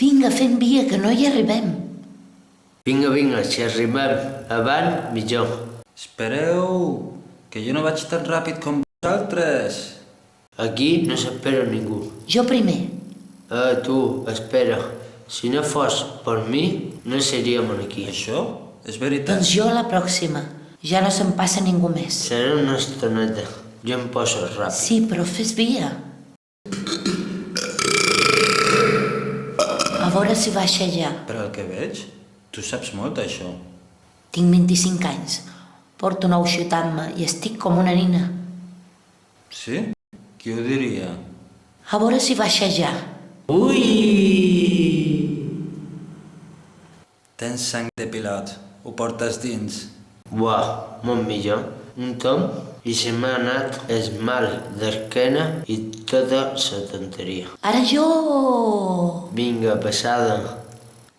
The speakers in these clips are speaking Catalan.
Vinga, fent via, que no hi arribem. Vinga, si arribem abans, millor. Espereu, que jo no vaig tan ràpid com vosaltres. Aquí no s'espera ningú. Jo primer. Tu, espera. Si no fos per mi, no seríem aquí. Això és veritat. Doncs jo a la pròxima. Ja no se'n passa ningú més. Serà una estoneta. Jo em poso ràpid. Sí, però fes via. A veure si baixa ja. Per al que veig, tu saps molt d'això. Tinc 25 anys. Porto 9 xutant-me i estic com una nina. Sí? Qui ho diria? A veure si baixa ja. Ui! Tens sang de pilot. Ho portes dins. Buah, molt millor. Un tom i se m'ha anat el mal d'esquena i tota la tonteria. Ara jo... Vinga, passada.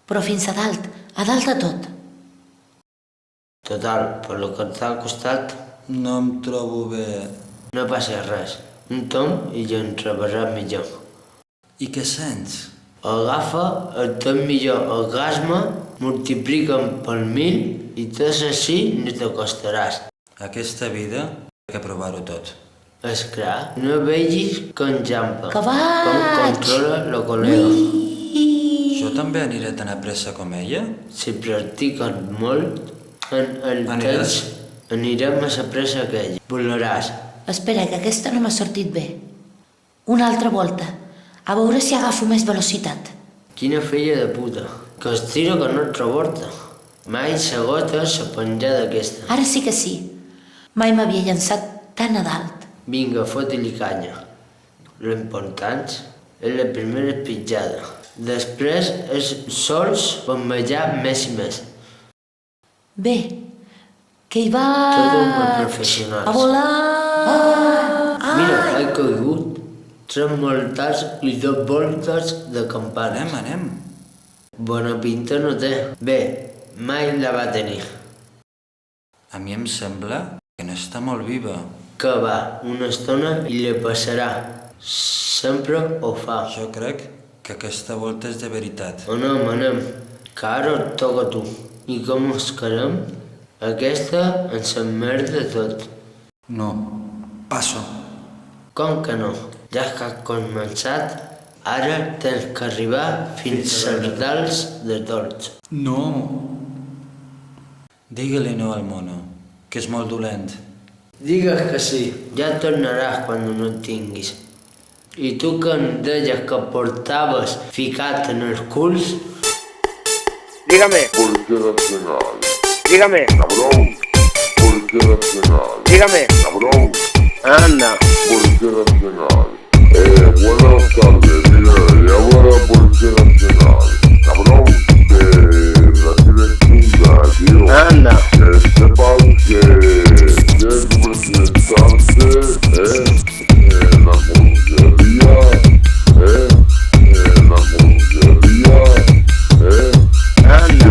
Però fins a dalt de tot. Total, per lo que t'ha costat, No em trobo bé. no passa res. Un tom i ja ens rebràs millor. I què sents? Agafa el teu millor orgasme, multiplica'm per 1000 i tot així no t'acostaràs. Aquesta vida he de provar-ho tot. Esclar, no vegis com jampa, Que vaig! com controla el col·lega. Jo també aniré tan a pressa com ella? Si practiques molt, en el Aniràs? temps anirem a la pressa que ell. Volaràs. Espera, que aquesta no m'ha sortit bé. Una altra volta. A veure si agafo més velocitat. Quina filla de puta, que es tira con altra volta. Mai s'agota la penjada aquesta. Ara sí que sí. Mai m'havia llançat tan a dalt. Vinga, fot-li canya. L'important és la primera pitjada. Després els sols bombejar més i més. Bé, que hi va... Tot per professionals. A volar! Mira, he caigut. 3 mortals i 2 voltes de campana. Anem. Bona pinta no té. Bé, mai la va tenir. A mi em sembla que no està molt viva. Que va, una estona i li passarà. Sempre ho fa. Jo crec que aquesta volta és de veritat. Anem, que ara et toca a tu. I com es quedem? Aquesta ens emmerda tot. No, passo. Com que no? Ja que has començat, ara tens que arribar fins als dals de tots. No. Digue-li no al mono, que és molt dolent. Digues que sí, ja tornaràs quan no en tinguis. I tu que em deies que portaves ficat en els culs? Dígame, Policía Nacional. dígame, Cabrón. Policía Nacional. dígame. Cabrón. Anda. Policía Nacional. Buenas tardes. Mira, llamo a la Policía Nacional. Cabrón, que la tienes chunga, tío. Anda. Que sepan que es representante, en la comisaría, en la comisaría, Anda.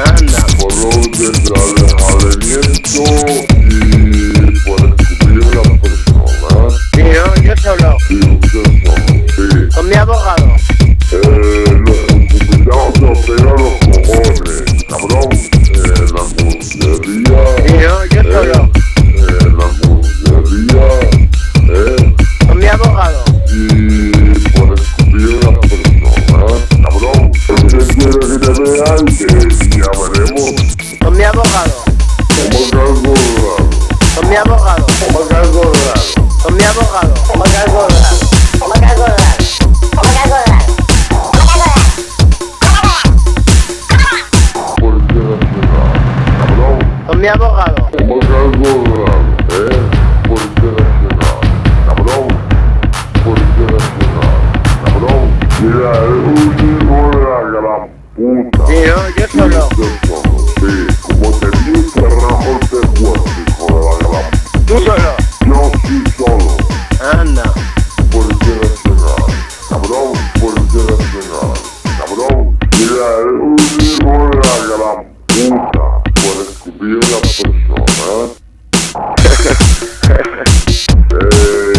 Anda. por orden de alejamiento y por escupir a la persona. Sí, yo solo. Y usted solo, sí. Con mi abogado. Los escupillados te operan los cojones, cabrón. La comisaría, Sí, yo solo. la comisaría, Con mi abogado. y por escupir a la persona, cabrón. ¿Usted quiere que te vean? Que ya veremos. Con mi abogado. Como que algo raro. Con mi abogado. Como que algo raro. Con mi abogado. ¿Cómo que algo raro? ¿Cómo que algo raro? ¿Cómo que algo raro? Policía Nacional, cabrón. Con mi abogado. Como que algo raro, Policía Nacional, cabrón. Policía Nacional, cabrón. Mira, es un hijo de la gran puta. Sí, yo solo. Sí, como te vi cerramos de cuerpo, hijo de la gran. Tú solo. Yo sí solo. Anda. Policía Nacional, cabrón. Policía Nacional, cabrón. Mira, es un hijo de la gran puta por escupir a la persona.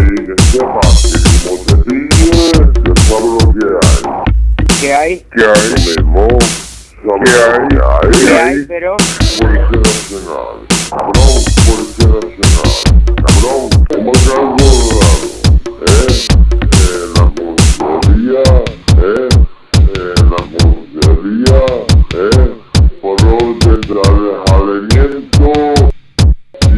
Y que sepas que como te pille, que sabes ¿Qué hay? Memo. ¿Qué hay? Pero... Policía Nacional. Cabrón, Policía Nacional. Cabrón, ¿cómo te has acordado? La comisaría, por orden de alejamiento y